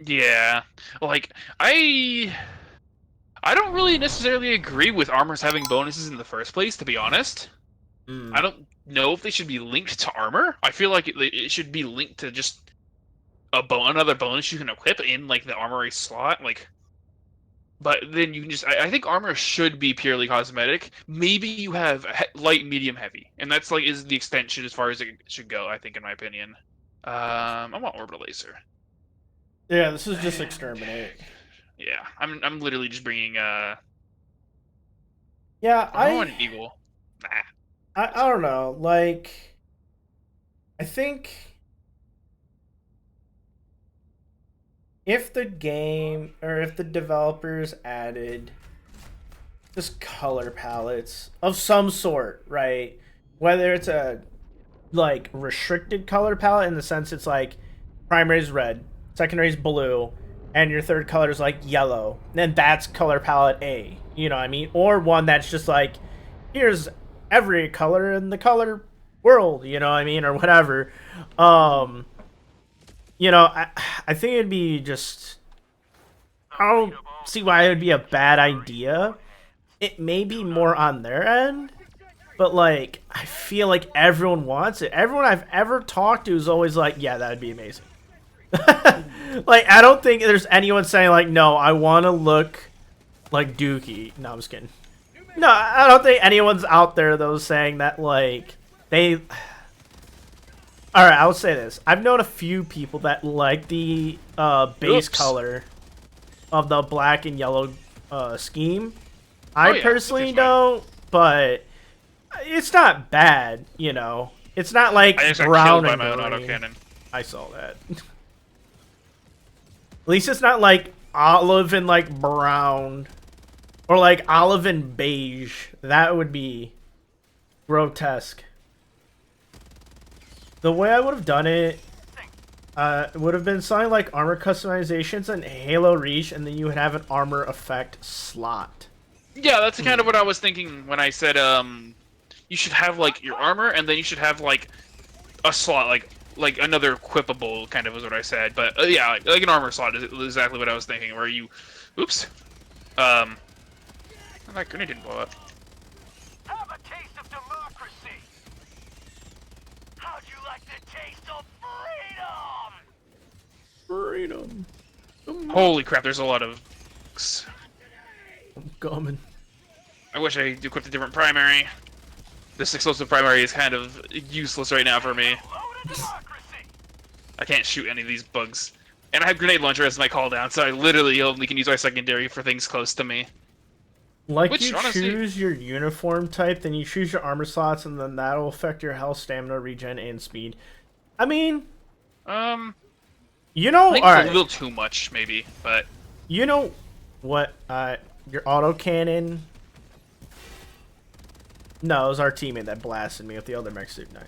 Yeah, like I don't really necessarily agree with armors having bonuses in the first place, to be honest. I Mm. don't know if they should be linked to armor. I feel like it should be linked to just another bonus you can equip in like the armory slot. Like, but then you can just I think armor should be purely cosmetic. Maybe you have light, medium, heavy, and that's like is the extension as far as it should go. I think, in my opinion. I want orbital laser. Yeah, this is just exterminate. Yeah, I'm literally just bringing Yeah, I want an eagle. Nah. I don't know. Like, I think if the game or if the developers added just color palettes of some sort, right? Whether it's a like restricted color palette in the sense it's like primary is red, secondary is blue, and your third color is like yellow, then that's color palette A. You know what I mean? Or one that's just like here's every color in the color world. You know what I mean? Or whatever. Mhm. Um, I think it'd be just I don't see why it would be a bad idea. It may be more on their end, but like I feel like everyone wants it. Everyone I've ever talked to is always like, "Yeah, that'd be amazing." Like I don't think there's anyone saying like, "No, I want to look like Dookie." No, I'm just kidding. No, I don't think anyone's out there though saying that like they. All right, I will say this: I've known a few people that like the base Oops. color of the black and yellow scheme. Oh I yeah, that seems personally fine. don't, but it's not bad, you know. It's not like I just got brown killed by and my own green. autocannon. I saw that. At least it's not like olive and like brown or like olive and beige. That would be grotesque. The way I would have done it would have been something like armor customizations and Halo Reach, and then you would have an armor effect slot. Yeah, that's kind of what I was thinking when I said you should have like your armor and then you should have like a slot like another equipable kind of was what I said. But yeah, like an armor slot is exactly what I was thinking. Where you, oops, um, that grenade didn't blow up. Have a taste of democracy. How'd you like the taste of freedom? Freedom. Holy crap! There's a lot of. I'm coming. I wish I equipped a different primary. This explosive primary is kind of useless right now for me. Hello to democracy. I can't shoot any of these bugs. And I have grenade launcher as my call down, so I literally only can use my secondary for things close to me. Like Which, you honestly, choose your uniform type, then you choose your armor slots, and then that'll affect your health, stamina, regen, and speed. I mean, um, you I know, think it's a alright. little too much, maybe, but You know what, your autocannon. No, it was our teammate that blasted me with the other mech suit. Nice.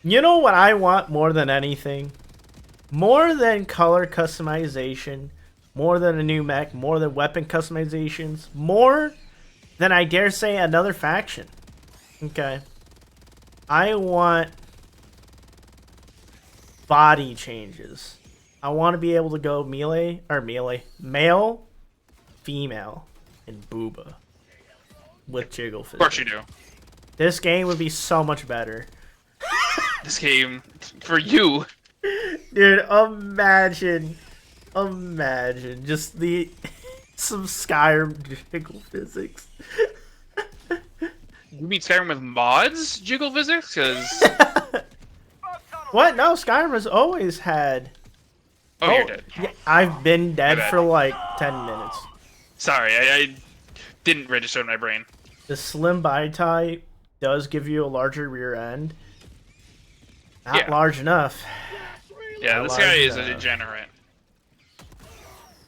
You know what I want more than anything? More than color customization, more than a new mech, more than weapon customizations, more than I dare say another faction. Okay. I want body changes. I want to be able to go male, female, and booba with jiggle of course you physics. do. This game would be so much better. This game, for you, Dude, imagine just the some Skyrim jiggle physics. you mean Skyrim with mods, jiggle physics? Because, What? No, Skyrim has always had. oh, you're Oh, dead. yeah, I've been My dead bad. for like 10 minutes. Sorry, I didn't register in my brain. The slim body type does give you a larger rear end. Not Yeah, large enough. yeah, Not this guy large is a enough. degenerate.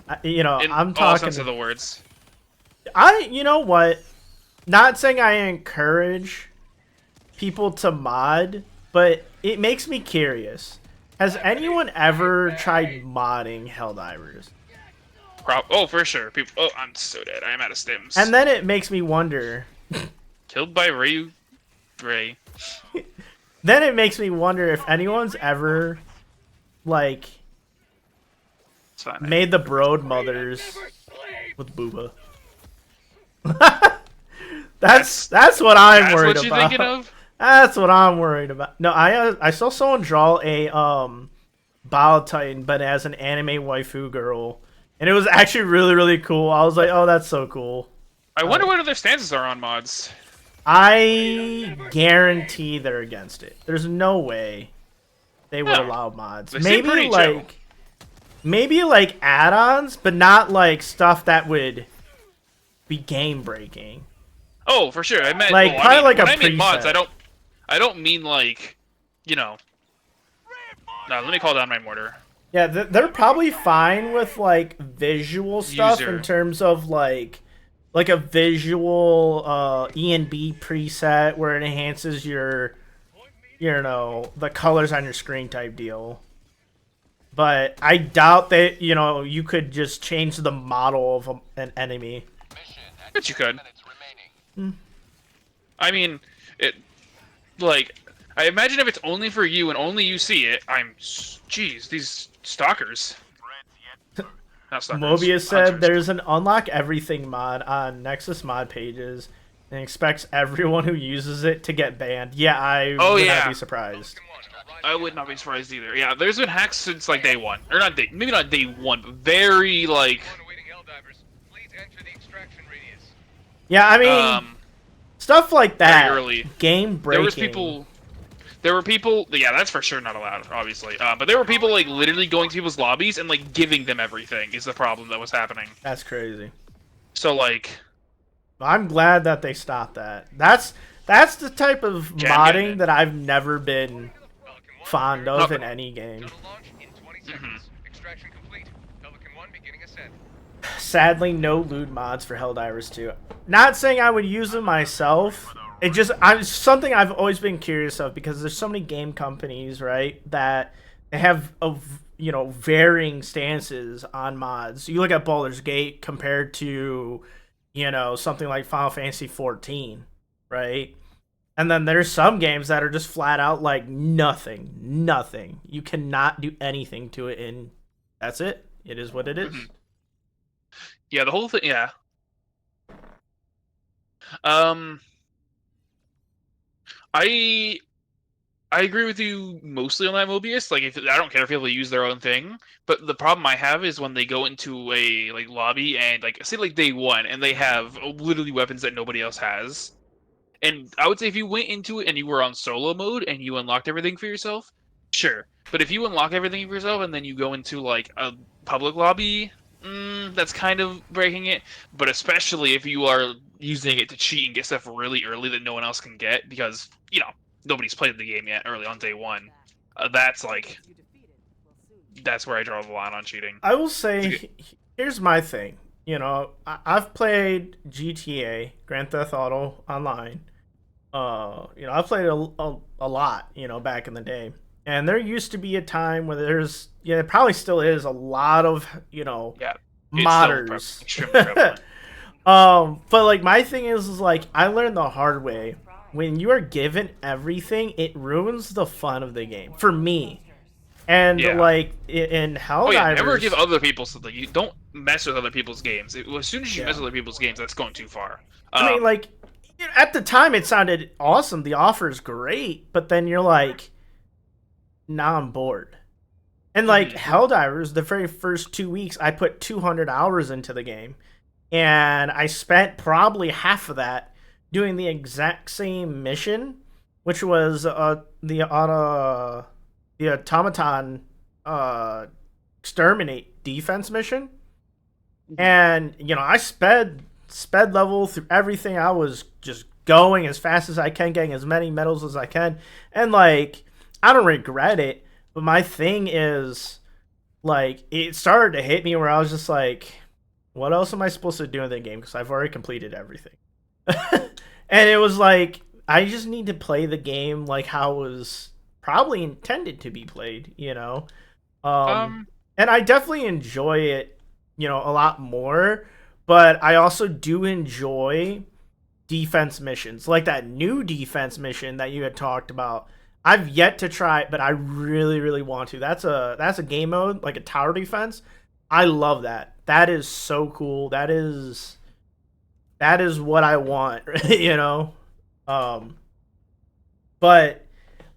I'm In all sense of talking. the words. You know what? Not saying I encourage people to mod, but it makes me curious. Has anyone ever tried modding Helldivers? Oh, for sure. People. Oh, I'm so dead. I am out of stims. And then it makes me wonder. Killed by Ray. Then it makes me wonder if anyone's ever like It's fine. made the Broad Mothers with Booba. that's what I'm That's worried what you're about. thinking of? That's what I'm worried about. No, I saw someone draw a Bile Titan, but as an anime waifu girl, and it was actually really cool. I was like, oh, that's so cool. I wonder what other stances are on mods. I guarantee they're against it. There's no way they would No. allow mods. They seem pretty Maybe like add-ons, but not like stuff that would be game breaking. Oh, for sure. I meant Like, well, probably I mean, like a when I mean mods, preset. I don't mean like, you know. No, let me call down my mortar. Yeah, they're probably fine with like visual stuff User. in terms of like a visual ENB preset where it enhances your the colors on your screen type deal. But I doubt that you could just change the model of an enemy. Bet you could. I mean, it like I imagine if it's only for you and only you see it. Jeez, these stalkers. Not stalkers. Mobius said hunters. there's an unlock everything mod on Nexus mod pages and expects everyone who uses it to get banned. Yeah, I would not be surprised. I would not be surprised either. Yeah, there's been hacks since like day one, or not day, maybe not day one, but very like. Yeah, I mean, stuff like that. Very early. Game breaking. There were people. Yeah, that's for sure not allowed, obviously. But there were people like literally going to people's lobbies and like giving them everything. Is the problem that was happening? That's crazy. So like, I'm glad that they stopped that. That's the type of modding that I've never been fond of in any game. Sadly, no lewd mods for Helldivers 2. Not saying I would use them myself. It's something I've always been curious of because there's so many game companies, right, that have varying stances on mods. You look at Baldur's Gate compared to something like Final Fantasy 14, right? And then there's some games that are just flat out like nothing. You cannot do anything to it, and that's it. It is what it is. Yeah, the whole thing. Yeah. I agree with you mostly on that, Mobius. Like, I don't care if people use their own thing, but the problem I have is when they go into a like lobby and like say like day one and they have literally weapons that nobody else has. And I would say if you went into it and you were on solo mode and you unlocked everything for yourself, sure. But if you unlock everything for yourself and then you go into like a public lobby, that's kind of breaking it. But especially if you are using it to cheat and get stuff really early that no one else can get because nobody's played the game yet early on day one. That's where I draw the line on cheating. I will say, here's my thing. I've played GTA, Grand Theft Auto Online. I've played a lot, back in the day. And there used to be a time where it probably still is a lot of, modders. Extremely prevalent. But like my thing is like I learned the hard way. When you are given everything, it ruins the fun of the game for me. And like in Helldivers, never give other people something. You don't mess with other people's games. As soon as you mess with other people's games, that's going too far. I mean, like at the time, it sounded awesome. The offer is great, but then you're like, now I'm bored. And like Helldivers, the very first 2 weeks, I put 200 hours into the game, and I spent probably half of that doing the exact same mission, which was the automaton exterminate defense mission. And I sped level through everything. I was just going as fast as I can, getting as many medals as I can, and like I don't regret it. But my thing is, like, it started to hit me where I was just like, what else am I supposed to do in the game? Because I've already completed everything. And it was like, I just need to play the game like how it was probably intended to be played, And I definitely enjoy it, a lot more. But I also do enjoy defense missions. Like that new defense mission that you had talked about. I've yet to try it, but I really, really want to. That's a game mode, like a tower defense. I love that. That is so cool. That is what I want, you know. Um, but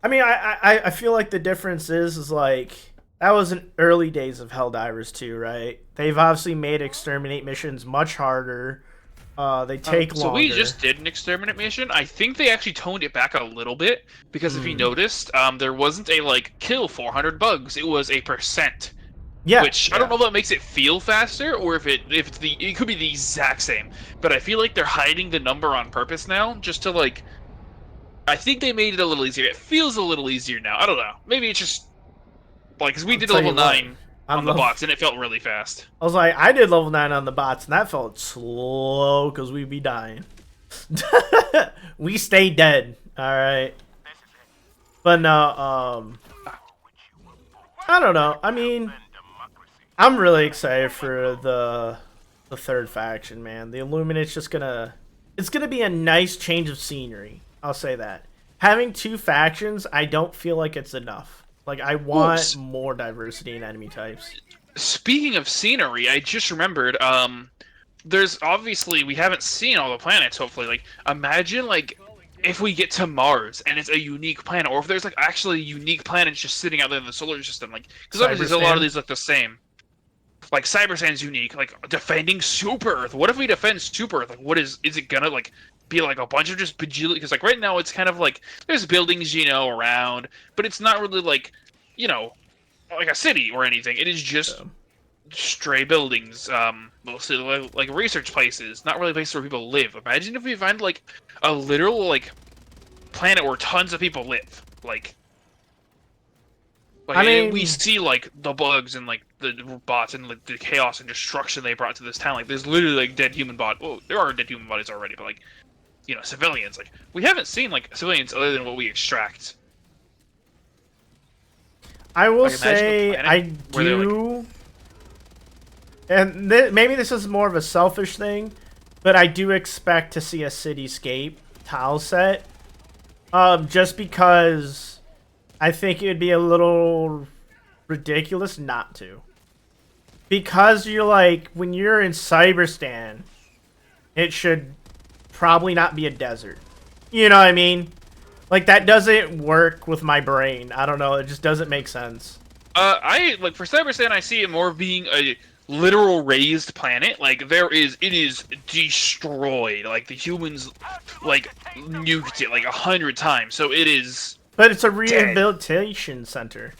I mean, I feel like the difference is like that was in early days of Helldivers too, right? They've obviously made exterminate missions much harder. They take So longer. we just did an exterminate mission. I think they actually toned it back a little bit because if you noticed, there wasn't a like kill 400 bugs. It was a percent. Yeah, Which I don't know if that makes it feel faster or if it could be the exact same. But I feel like they're hiding the number on purpose now, just to like. I think they made it a little easier. It feels a little easier now. I don't know. Maybe it's just like because we did tell level you what, 9 on the bots and it felt really fast. I was like, I did level 9 on the bots, and that felt slow because we'd be dying. We stay dead, all right. But no, I don't know. I mean, I'm really excited for the third faction, man. The Illuminate's just it's gonna be a nice change of scenery. I'll say that. Having 2 factions, I don't feel like it's enough. Like, I want more diversity in enemy types. Speaking of scenery, I just remembered, there's obviously, we haven't seen all the planets, hopefully. Like, imagine, like, if we get to Mars and it's a unique planet, or if there's, like, actually unique planets just sitting out there in the solar system. Like, because obviously a lot of these look the same. Like, Cybersand's unique. Like, defending Super Earth. What if we defend Super Earth? Like, what is it gonna, like, be like a bunch of just bajillion? Because, like, right now it's kind of like, there's buildings, you know, around, but it's not really, like, you know, like a city or anything. It is just stray buildings, mostly like research places, not really places where people live. Imagine if we find like a literal like planet where tons of people live. Like I mean, we see like the bugs and like the bots and like the chaos and destruction they brought to this town. Like there's literally like dead human bodies. Well, there are dead human bodies already, but like you know civilians. Like we haven't seen like civilians other than what we extract. I will Like, say I do, and maybe this is more of a selfish thing, but I do expect to see a cityscape tile set, just because I think it would be a little ridiculous not to. Because you're like, when you're in Cyberstan, it should probably not be a desert. You know what I mean? Like, that doesn't work with my brain. I don't know. It just doesn't make sense. I like for Cybersand, I see it more being a literal raised planet. Like it is destroyed. Like the humans, like nuked it like 100 times. So it is. But it's a rehabilitation center.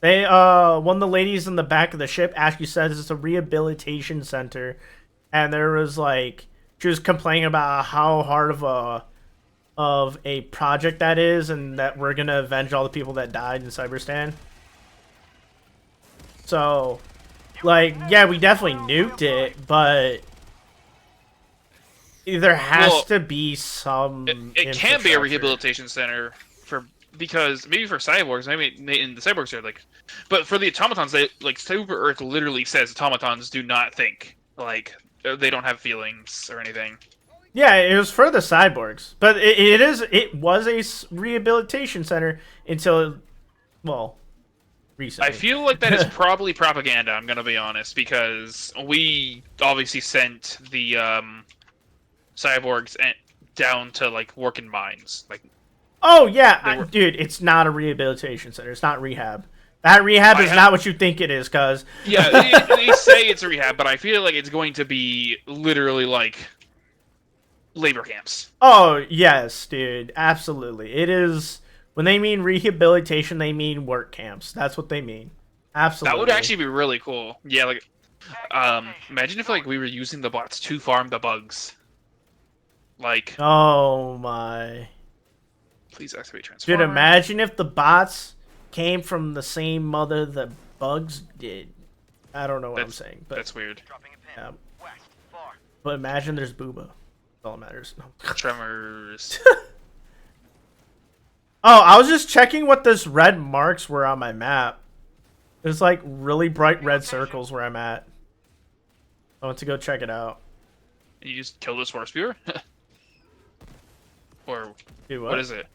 They one of the ladies in the back of the ship actually says it's a rehabilitation center, and there was like she was complaining about how hard of a project that is, and that we're gonna avenge all the people that died in Cyberstan. So, like, yeah, we definitely nuked it, but there has to be some. It can be a rehabilitation center because maybe for cyborgs, maybe in the cyborgs are like, but for the automatons, they like Super Earth literally says automatons do not think, like they don't have feelings or anything. Yeah, it was for the cyborgs, but it was a rehabilitation center until, well, recently. I feel like that is probably propaganda. I'm gonna be honest, because we obviously sent the cyborgs down to like work in mines. Like, oh yeah, dude, it's not a rehabilitation center. It's not rehab. That rehab is not what you think it is, cuz. Yeah, they say it's a rehab, but I feel like it's going to be literally like labor camps. Oh, yes, dude. Absolutely. It is. When they mean rehabilitation, they mean work camps. That's what they mean. Absolutely. That would actually be really cool. Yeah, like, imagine if like we were using the bots to farm the bugs. Like. Oh my. Please activate transform. Dude, imagine if the bots came from the same mother the bugs did. I don't know what I'm saying, but that's weird. Yeah. But imagine there's Booba. All that matters. Tremors. Oh, I was just checking what this red marks were on my map. There's like really bright red circles where I'm at. I want to go check it out. You just kill this horse viewer? Or dude, what is it?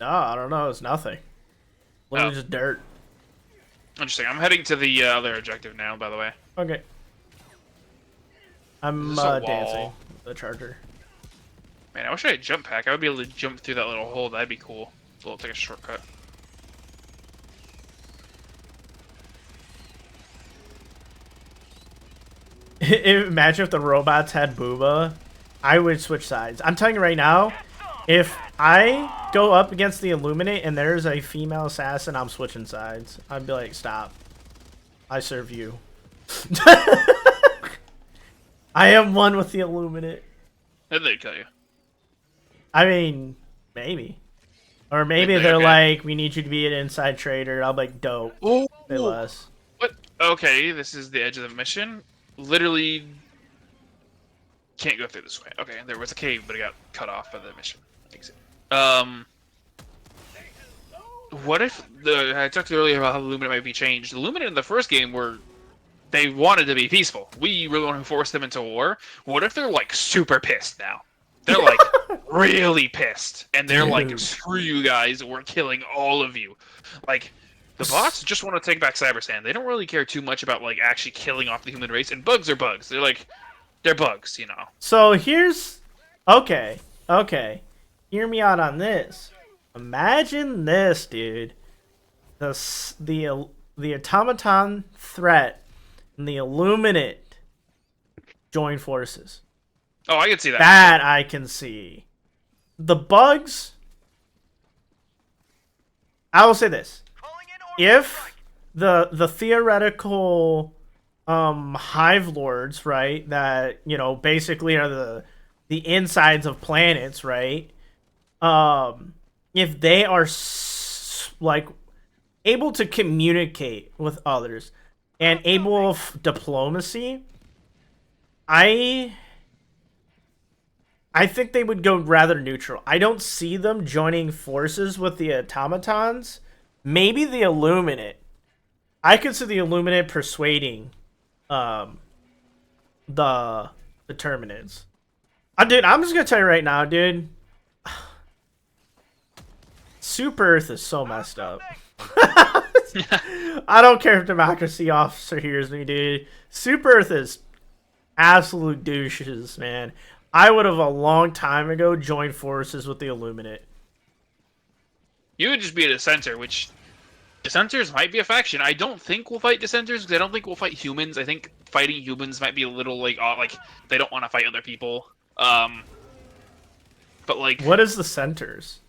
No, I don't know. It's nothing. Literally Oh. just dirt. Interesting. I'm heading to the other objective now, by the way. Okay. I'm Is this a dancing wall? with the charger. Man, I wish I had jump pack. I would be able to jump through that little hole. That'd be cool. We'll take a shortcut. Imagine if the robots had Booba. I would switch sides. I'm telling you right now, if I go up against the Illuminate and there's a female assassin, I'm switching sides. I'd be like, stop. I serve you. I am one with the Illuminate. Did they kill you? I mean, maybe. Or maybe Okay, they're okay. like, we need you to be an inside trader. I'm like, dope. Oh, Say less. what? Okay, this is the edge of the mission. Literally can't go through this way. Okay, there was a cave, but it got cut off by the mission. Exit. What if I talked earlier about how the Luminate might be changed? The Luminate in the first game were they wanted to be peaceful. We were the one who forced them into war. What if they're like super pissed now? They're like really pissed, and they're like, Dude. "Screw you guys! We're killing all of you." Like the bots just want to take back Cybersand. They don't really care too much about like actually killing off the human race. And bugs are bugs. They're bugs, you know. So here's okay. Hear me out on this. Imagine this, dude. The automaton threat and the Illuminate join forces. Oh, I can see that. That I can see. The bugs. I will say this: Calling in orbital strike. if the theoretical hive lords, right, that basically are the insides of planets, right, if they are like able to communicate with others and able of diplomacy, I think they would go rather neutral. I don't see them joining forces with the automatons. Maybe the Illuminate. I could see the Illuminate persuading the Terminids. Dude, I'm just gonna tell you right now, dude. Super Earth is so messed up. I don't care if Democracy Officer hears me, dude. Super Earth is absolute douches, man. I would have a long time ago joined forces with the Illuminate. You would just be a dissenter, which dissenters might be a faction. I don't think we'll fight dissenters because I don't think we'll fight humans. I think fighting humans might be a little like odd, like they don't want to fight other people. But like, What is the Centers?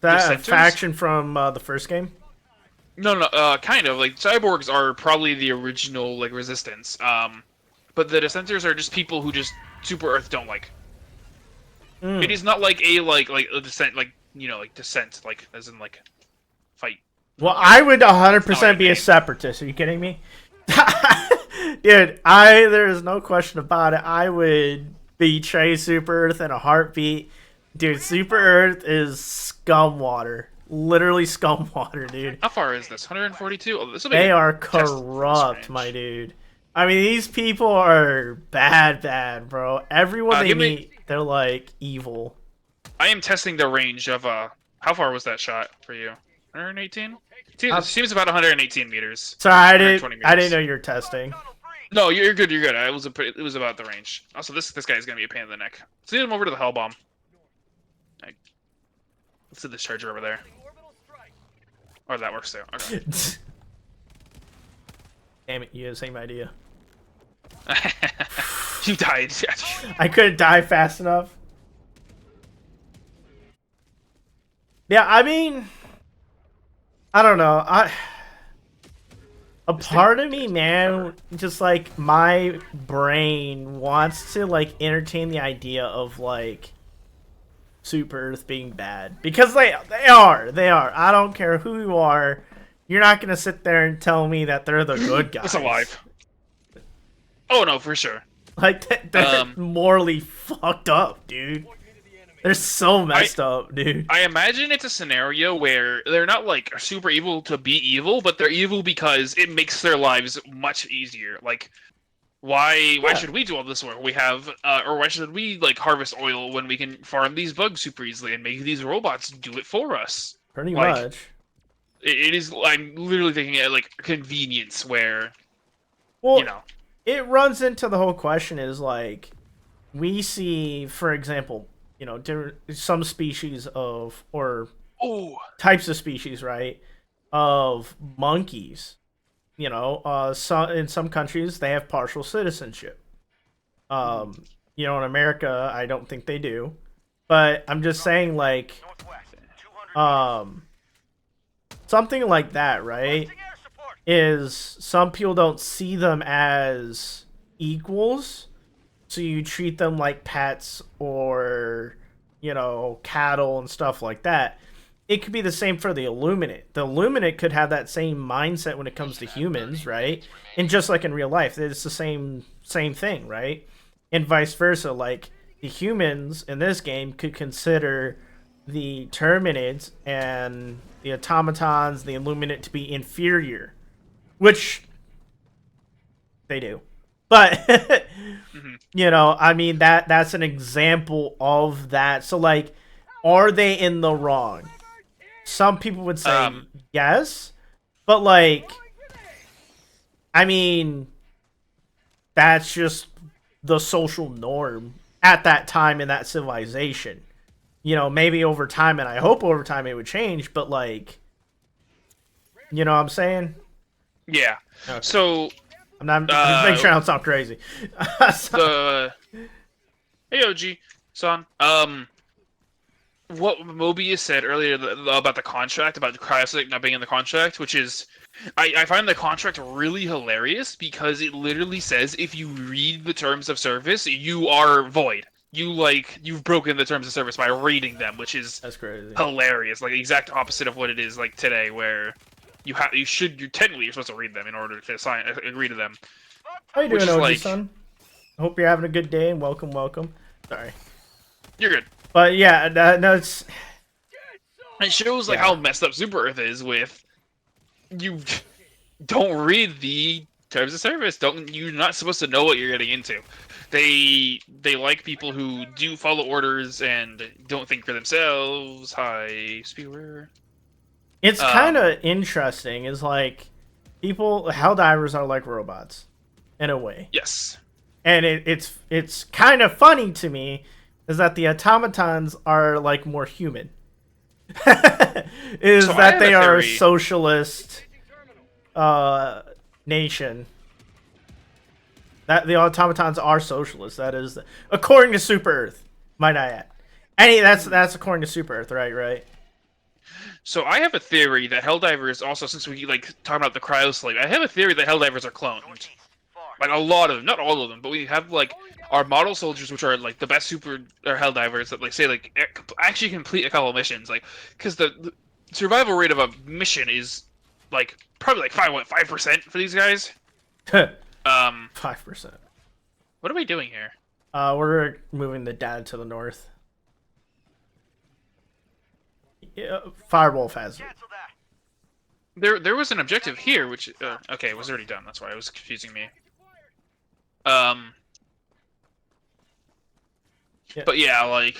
That a Dissenters? faction from the first game? no, kind of like cyborgs are probably the original like resistance. But the dissenters are just people who just Super Earth don't like. It is not like a dissent, like like dissent, like as in like fight. Well, I would 100% be a name. separatist. Are you kidding me? Dude, there is no question about it. I would betray Super Earth in a heartbeat. Dude, Super Earth is scum water. Literally scum water, dude. How far is this? 142. Oh, this will be They a are test for this corrupt, range. my dude. I mean, these people are bad, bro. Everyone they give me- meet, they're like evil. I am testing the range of how far was that shot for you? 118. Seems about 118 meters. Sorry, I 120 didn't meters. know you were testing. Tunnel breach. No, you're good. You're good. It was about the range. Also, this guy is gonna be a pain in the neck. Let's lead him over to the hell bomb. Let's do this charger over there. Orbital strike. Or that works too. Okay. Damn it, you had the same idea. You died. I couldn't die fast enough. Yeah, I mean, I don't know. A part of me, man, just like my brain wants to like entertain the idea of like Super Earth being bad because they are. I don't care who you are. You're not gonna sit there and tell me that they're the good guys. It's alive. Oh no, for sure. Like they're morally fucked up, dude. Point me to the enemy. They're so messed up, dude. I imagine it's a scenario where they're not like super evil to be evil, but they're evil because it makes their lives much easier. Like Why Yeah. should we do all this work? We have or why should we like harvest oil when we can farm these bugs super easily and make these robots do it for us? Pretty Like much. it is. I'm literally thinking at like convenience where Well, you know. it runs into the whole question is like we see, for example, some species of or Oh, types of species, right, of monkeys. In some countries they have partial citizenship. In America, I don't think they do, but I'm just saying, like, Northwest. 200 um, something like that, right? Requesting air support. Is some people don't see them as equals, so you treat them like pets or cattle and stuff like that. It could be the same for the Illuminate. The Illuminate could have that same mindset when it comes to humans, right? And just like in real life, it's the same thing, right? And vice versa. Like the humans in this game could consider the Terminids and the automatons, the Illuminate, to be inferior, which they do. But I mean that's an example of that. So like, are they in the wrong? Some people would say yes, but like, I mean, that's just the social norm at that time in that civilization. Maybe over time, and I hope over time it would change, but like, what I'm saying? yeah. Okay. So I'm just making sure I don't sound crazy. the hey OG son, what Mobius said earlier about the contract, about the cryosleep not being in the contract, which is, I find the contract really hilarious because it literally says if you read the terms of service, you are void. You've broken the terms of service by reading them, which is That's crazy. hilarious. Like the exact opposite of what it is like today, where you're technically you're supposed to read them in order to agree to them. How you Which doing, is OG like- son? I hope you're having a good day and welcome. Sorry, You're good. but yeah, no, it's It shows like Yeah. how messed up Super Earth is with you don't read the terms of service. You're not supposed to know what you're getting into. They like people who do follow orders and don't think for themselves. Hi, Spewer. It's kind of interesting. Is like Helldivers are like robots, in a way, Yes. and it's kind of funny to me is that the automatons are like more human. Is So I that have they a are a theory. socialist nation. That the automatons are socialists. That is, according to Super Earth. Might I add? That's according to Super Earth, right? So I have a theory that Helldivers also, since we like talking about the cryosleep, I have a theory that Helldivers are cloned. Northeast. Far. Like a lot of them, not all of them, but we have like our model soldiers, which are like the best super or Helldivers that like say like actually complete a couple of missions, like because the survival rate of a mission is like probably like 5% for these guys. 5%. What are we doing here? We're moving the data to the north. Yeah, Firewolf has it. Cancel that. There was an objective here, which okay, it was already done. That's why it was confusing me. Yeah. But yeah, like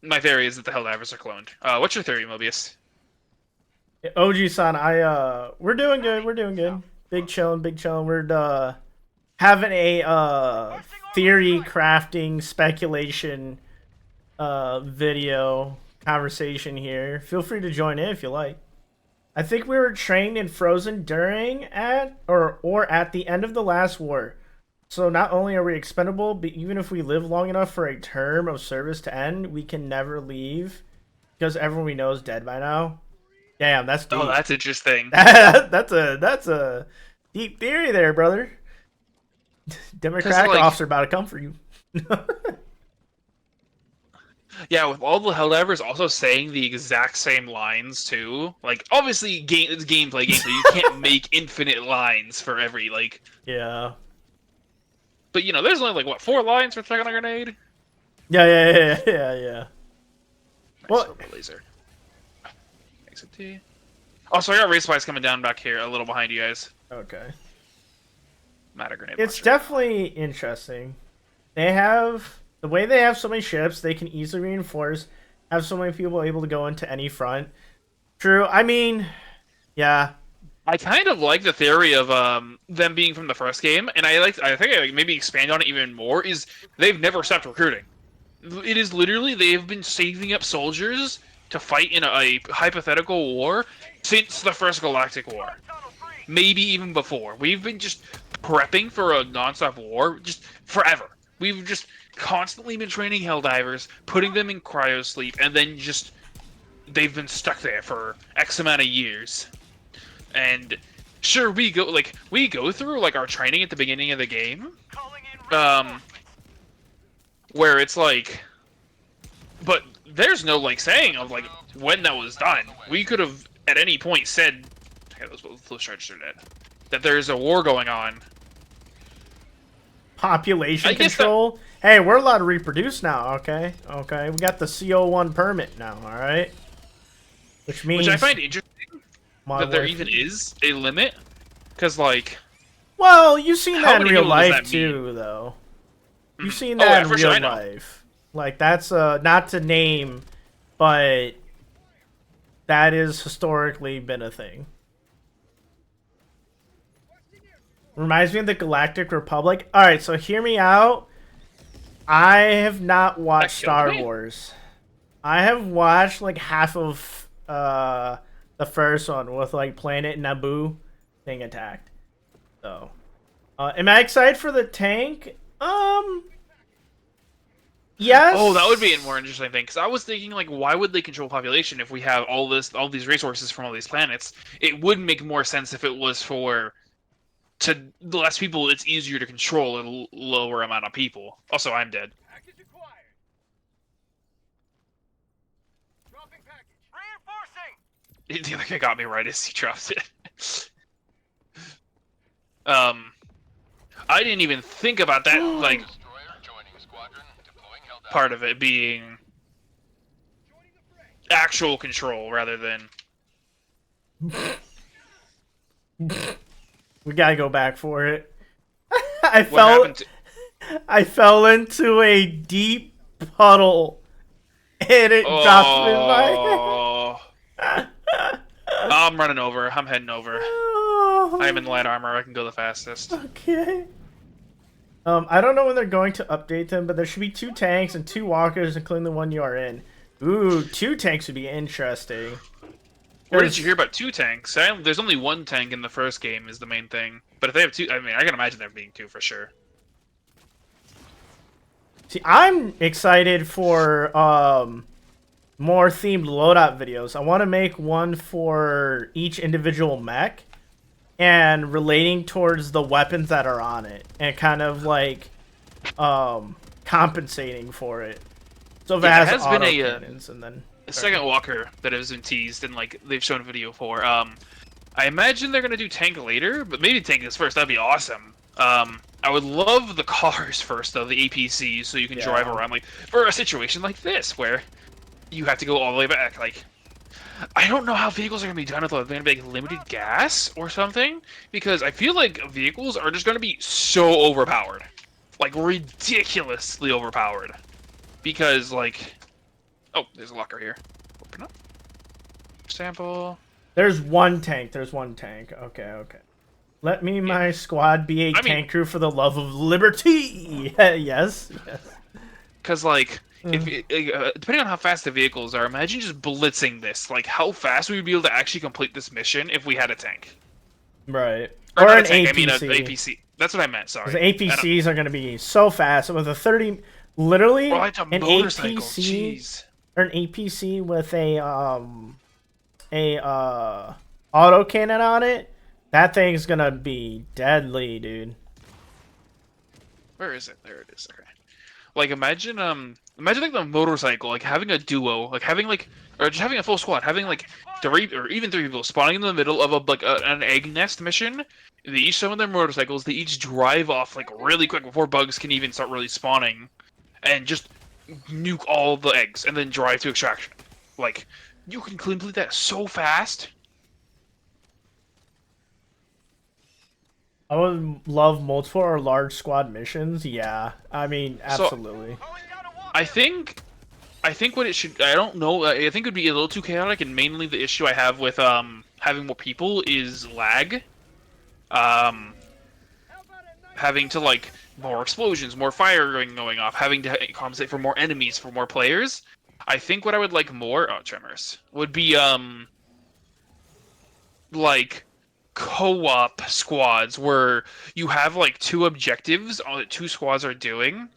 my theory is that the Helldivers are cloned. What's your theory, Mobius? OG-san, we're doing good. Big chillin'. We're having a theory crafting speculation video conversation here. Feel free to join in if you like. I think we were trained and frozen during or at the end of the last war. So not only are we expendable, but even if we live long enough for a term of service to end, we can never leave because everyone we know is dead by now. Damn, that's deep. Oh, that's interesting. that's a deep theory there, brother. Democratic like- officer about to come for you. Yeah, with all the Helldivers also saying the exact same lines too. Like, obviously, it's gameplay game, so you can't make infinite lines for every like. Yeah. But you know, there's only like what 4 lines for checking a grenade. Yeah. Nice What? silver laser. Exit T. Oh, so I got race supplies coming down back here, a little behind you guys. Okay. matter grenade It's launcher. definitely interesting. They have the way they have so many ships, they can easily reinforce, have so many people able to go into any front. True. I mean, yeah. I kind of like the theory of them being from the first game, and I think I maybe expand on it even more. Is they've never stopped recruiting. It is literally they've been saving up soldiers to fight in a hypothetical war since the first Galactic War. Maybe even before. We've been just prepping for a non-stop war just forever. We've just constantly been training Helldivers, putting them in cryosleep, and then just they've been stuck there for X amount of years. And sure, we go through like our training at the beginning of the game, where it's like, but there's no like saying of like when that was done. We could have at any point said, "Hey, those charges are dead," that there's a war going on. Population control. Hey, we're allowed to reproduce now. Okay, we got the CO1 permit now. All right, which means Which I find interesting that there even is a limit, because like, well, you've seen that in real people does life that too, though. You've seen Oh, that yeah, in for sure, real I know. life. Like that's not to name, but that has historically been a thing. Reminds me of the Galactic Republic. All right, so hear me out. I have not watched Star Wars. I have watched like half of the first one with like Planet Naboo being attacked. So, am I excited for the tank? Yes. Oh, that would be a more interesting thing, because I was thinking like, why would they control population if we have all these resources from all these planets? It would make more sense if it was for to the less people. It's easier to control a lower amount of people. Also, I'm dead. Package acquired. Dropping package. Reinforcing. The other guy got me right as he dropped it. I didn't even think about that, like, part of it being actual control rather than... We gotta go back for it. What I fell into a deep puddle, and it dropped me in my head. I'm running over. I'm heading over. Oh. I am in light armor. I can go the fastest. Okay. I don't know when they're going to update them, but there should be 2 tanks and 2 walkers, including the one you are in. Ooh, 2 tanks would be interesting. Where did you hear about 2 tanks? There's only 1 tank in the first game is the main thing. But if they have 2, I mean, I can imagine there being 2 for sure. See, I'm excited for more themed loadout videos. I want to make one for each individual mech and relating towards the weapons that are on it and kind of like compensating for it. So if it has been a cannons and then a second walker that has been teased and like they've shown a video for. I imagine they're gonna do tank later, but maybe tank is first. That'd be awesome. I would love the cars first though, the APCs, so you can drive around like for a situation like this where you have to go all the way back. Like, I don't know how vehicles are gonna be done with. They're gonna be like limited gas or something, because I feel like vehicles are just gonna be so overpowered, like ridiculously overpowered, because like, oh, there's a locker here. Open up. Sample. There's 1 tank. There's 1 tank. Okay. Let me my squad be a tank crew for the love of liberty. Yes. Because like, if depending on how fast the vehicles are, imagine just blitzing this. Like, how fast we would be able to actually complete this mission if we had a tank. Right. Or an tank, APC. I mean, an APC. That's what I meant. Sorry. The APCs are going to be so fast with a 30, literally like a an motorcycle. APC Jeez. or an APC with a auto cannon on it. That thing's gonna be deadly, dude. Where is it? There it is. Okay. Like, imagine like the motorcycle, like having a duo, like having like, or just having a full squad, having like 3 or even 3 people spawning in the middle of an egg nest mission. They each summon their motorcycles. They each drive off like really quick before bugs can even start really spawning, and just nuke all the eggs and then drive to extraction. Like, you can complete that so fast. I would love multiple or large squad missions. Yeah, I mean, So absolutely. I think what it should. I don't know. I think it would be a little too chaotic, and mainly the issue I have with having more people is lag. Um, having to like more explosions, more fire going off, having to compensate for more enemies, for more players. I think what I would like more, tremors, would be like co-op squads where you have like two objectives that two squads are doing,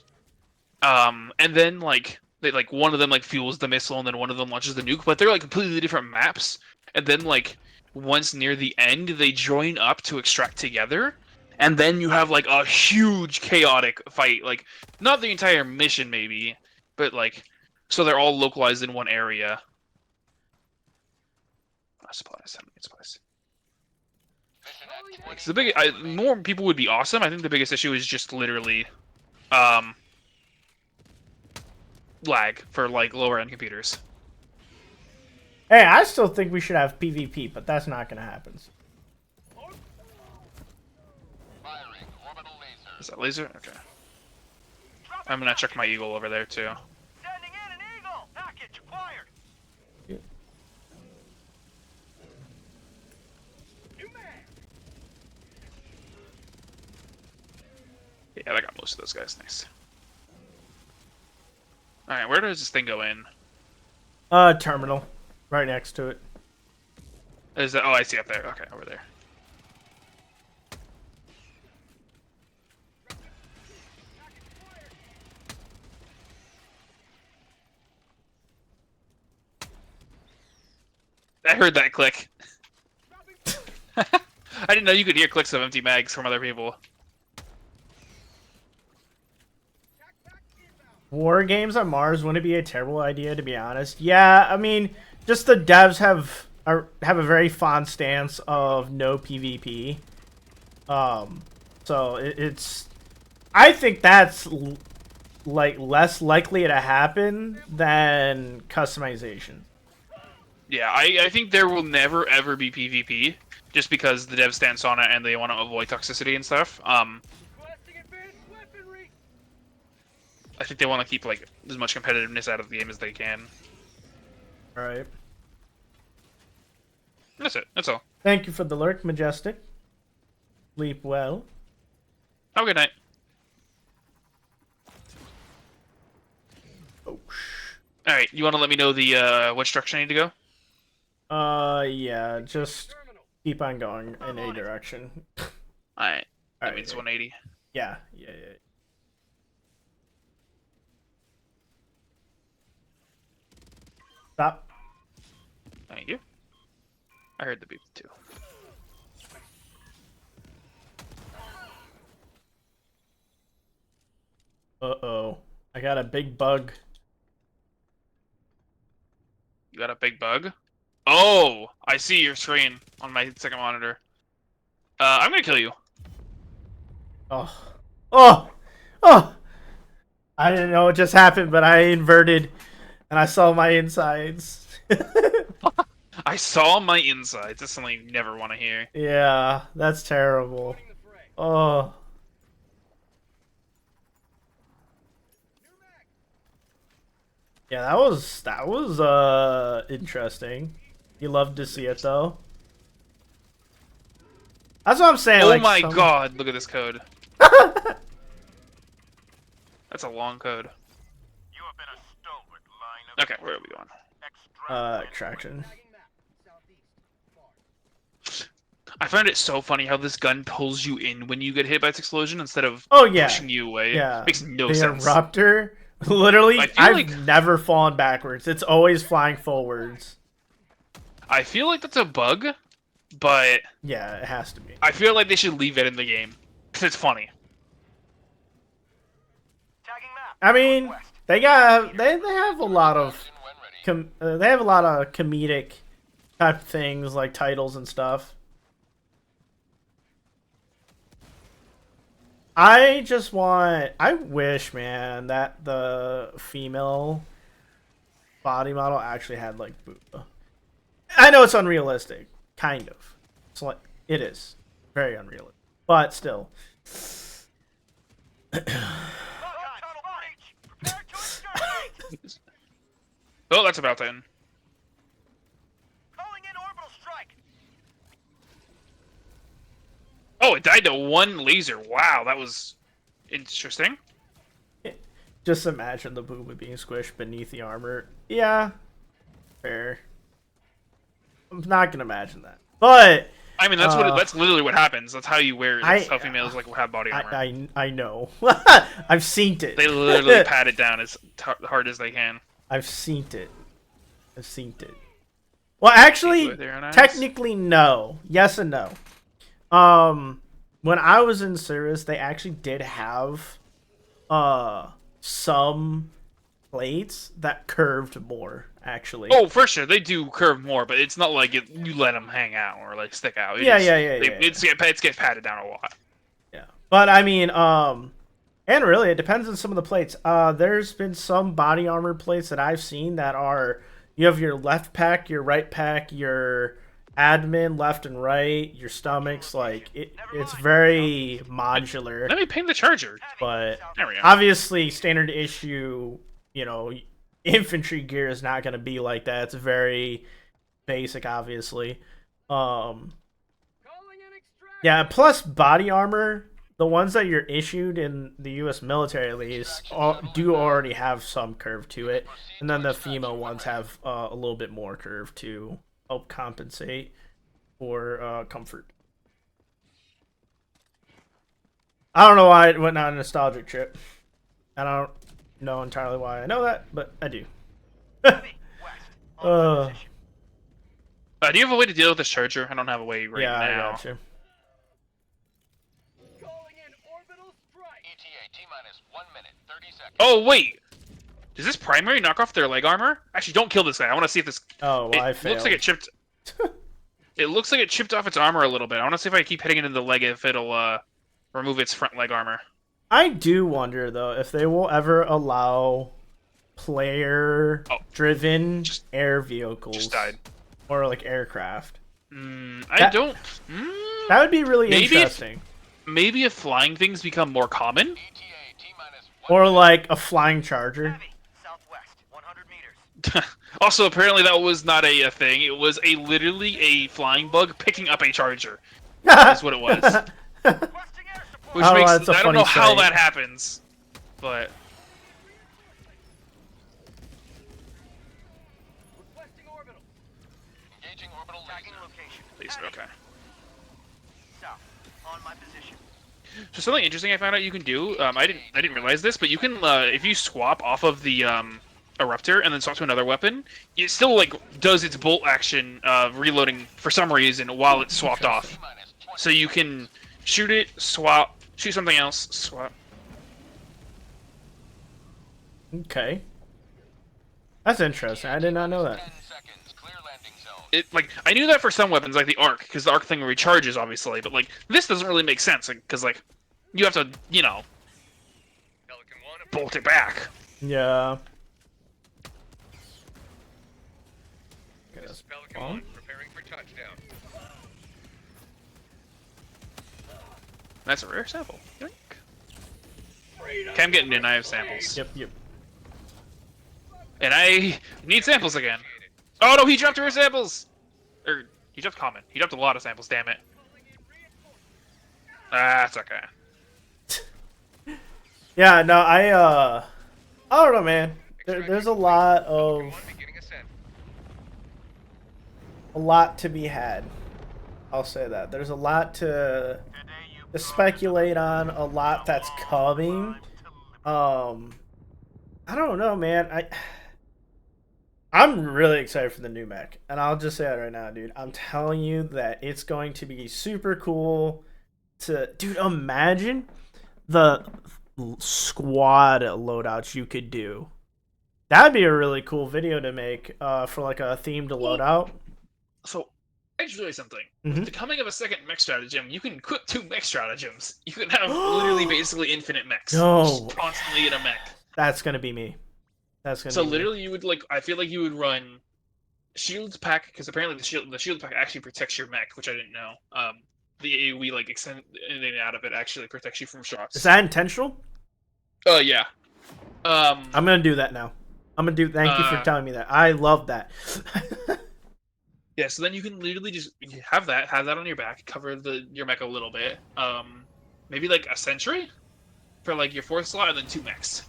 and then like like one of them like fuels the missile and then one of them launches the nuke, but they're like completely different maps, and then like once near the end they join up to extract together, and then you have like a huge chaotic fight, like not the entire mission maybe, but like so they're all localized in one area. Supplies, how many supplies? Like, the more people would be awesome. I think the biggest issue is just literally um, lag for like lower end computers. Hey, I still think we should have PvP, but that's not gonna happen. Is that laser? Okay. I'm gonna check my eagle over there too. Sending in an eagle. Package acquired. Yeah, I got most of those guys. Nice. All right, where does this thing go in? Terminal, right next to it. Is that? Oh, I see up there. Okay, over there. I heard that click. I didn't know you could hear clicks of empty mags from other people. War games on Mars wouldn't it be a terrible idea, to be honest. Yeah, I mean, just the devs have a very fond stance of no PvP. So it's I think that's like less likely to happen than customization. Yeah, I think there will never ever be PvP, just because the dev stance on it and they want to avoid toxicity and stuff. Requesting advanced weaponry. I think they want to keep like as much competitiveness out of the game as they can. All right. That's it. That's all. Thank you for the lurk, Majestic. Sleep well. Have a good night. Oh, All right, you want to let me know the which direction I need to go? yeah, just keep on going in a direction. All right. That Alright, means 180. Yeah. Stop. Thank you. I heard the beep too. Uh-oh. I got a big bug. You got a big bug? Oh, I see your screen on my second monitor. I'm gonna kill you. Oh. Oh! Oh! I didn't know what just happened, but I inverted and I saw my insides. I saw my insides. That's something you never want to hear. Yeah, that's terrible. Oh. Yeah, that was interesting. You love to see it though. That's what I'm saying. Oh like, my god, look at this code. That's a long code. You have been a stalwart line of Okay, where are we going? Extraction. I find it so funny how this gun pulls you in when you get hit by its explosion instead of Oh yeah. pushing you away. Yeah. Makes no The sense. Eruptor, literally, I feel I've like- never fallen backwards. It's always flying forwards. I feel like that's a bug, but Yeah, it has to be. I feel like they should leave it in the game because it's funny. tagging map. I mean, they have a lot of they have a lot of comedic type things like titles and stuff. I wish, man, that the female body model actually had like boob. I know it's unrealistic, kind of. It's like it is very unrealistic. but still. Tunnel breach! Prepare to exterminate! Oh, that's about to end. Calling in orbital strike! Oh, it died to one laser. Wow, that was interesting. Just imagine the booba being squished beneath the armor. Yeah, fair. I'm not gonna imagine that, but I mean, that's literally what happens. That's how you wear it. That's how females like have body armor. I know. I've seen it. They literally pat it down as hard as they can. I've seen it. I've seen it. Well, actually, technically, no. Yes and no. When I was in service, they actually did have some plates that curved more. Actually. Oh, for sure, they do curve more, but it's not like you let them hang out or like stick out. Yeah. It gets patted down a lot. Yeah, but I mean, and really, it depends on some of the plates. There's been some body armor plates that I've seen that are, you have your left pack, your right pack, your admin left and right, your stomachs. Like it's very modular. Let me ping the charger. But there we go. Obviously, standard issue, infantry gear is not going to be like that. It's very basic, obviously. Yeah, plus body armor, the ones that you're issued in the U.S. military at least do already have some curve to it, and then the female ones have a little bit more curve to help compensate for comfort. I don't know why it went on a nostalgic trip. I don't know entirely why I know that, but I do. West. On Uh, position. Do you have a way to deal with this charger? I don't have a way right yeah, now. I got you. Calling in orbital strike. ETA T-minus 1 minute, 30 seconds. Oh wait, does this primary knock off their leg armor? Actually, don't kill this guy. I want to see if this. Oh, well, I It failed. looks like it chipped. It looks like it chipped off its armor a little bit. I want to see if I keep hitting it in the leg if it'll remove its front leg armor. I do wonder though if they will ever allow player-driven air vehicles Just died. or like aircraft. I That- don't. That would be really Maybe if- interesting. Maybe if flying things become more common. ETA T-minus 1 Or like a flying charger. Heavy. Southwest. 100 meters. Also, apparently that was not a thing. It was literally a flying bug picking up a charger. That's what it was. Requesting air support. Which Oh, makes that's a I don't know funny how sight. that happens, but Requesting orbital. engaging orbital Tagging laser. location. laser. Heavy. Okay. South. On my position. So something interesting I found out you can do. I didn't realize this, but you can if you swap off of the eruptor and then swap to another weapon, it still like does its bolt action reloading for some reason while it's swapped off. T-minus 20. So you can shoot it, swap, shoot something else, swap. Okay. That's interesting. I did not know that. 10 seconds, clear landing zone. It like I knew that for some weapons like the arc, because the arc thing recharges obviously, but like this doesn't really make sense because like you have to Pelican 1 bolt it back. Yeah. This is Pelican 1 preparing for touchdown. That's a rare sample. Yoink. Okay, I'm getting in. I have samples, Yep. and I need samples again. Oh no, he dropped rare samples. Or he dropped common. He dropped a lot of samples. Damn it. That's okay. Yeah, no, I don't know, man. There's a lot Pelican of 1 beginning ascent. a lot to be had. I'll say that. There's a lot to speculate on, a lot that's coming. I don't know, man. I'm really excited for the new mech, and I'll just say that right now, dude. I'm telling you that it's going to be super cool. Dude, imagine the squad loadouts you could do. That'd be a really cool video to make for like a themed loadout. So I just realized something. Mhm. With the coming of a second mech stratagem, you can equip 2 mech stratagems. You can have literally basically infinite mechs. No. Just constantly in a mech. That's gonna be me. That's gonna. So be me. literally, you would like. I feel like you would run shields pack because apparently the shield pack actually protects your mech, which I didn't know. the AoE like extending out of it actually protects you from shots. Is that intentional? Oh yeah. I'm gonna do that now. Thank you for telling me that. I love that. Yeah, so then you can literally just have that on your back, cover your mech a little bit. Maybe like a sentry for like your 4th slot, and then 2 mechs.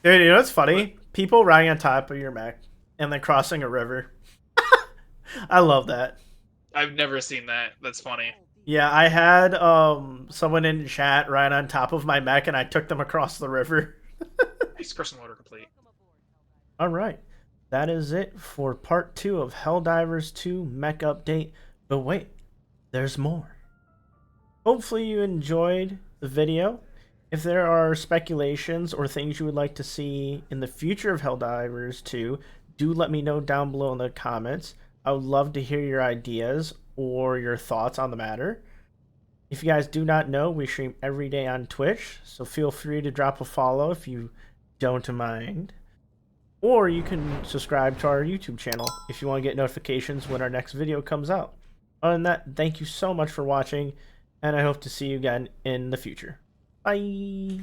Dude, you know what's funny? People riding on top of your mech and then crossing a river. I love that. I've never seen that. That's funny. Yeah, I had someone in chat ride on top of my mech and I took them across the river. Nice, personal order complete. All right. That is it for part 2 of Helldivers 2 Mech Update. But wait, there's more. Hopefully you enjoyed the video. If there are speculations or things you would like to see in the future of Helldivers 2, do let me know down below in the comments. I would love to hear your ideas or your thoughts on the matter. If you guys do not know, we stream every day on Twitch, so feel free to drop a follow if you don't mind. Or you can subscribe to our YouTube channel if you want to get notifications when our next video comes out. Other than that, thank you so much for watching, and I hope to see you again in the future. Bye!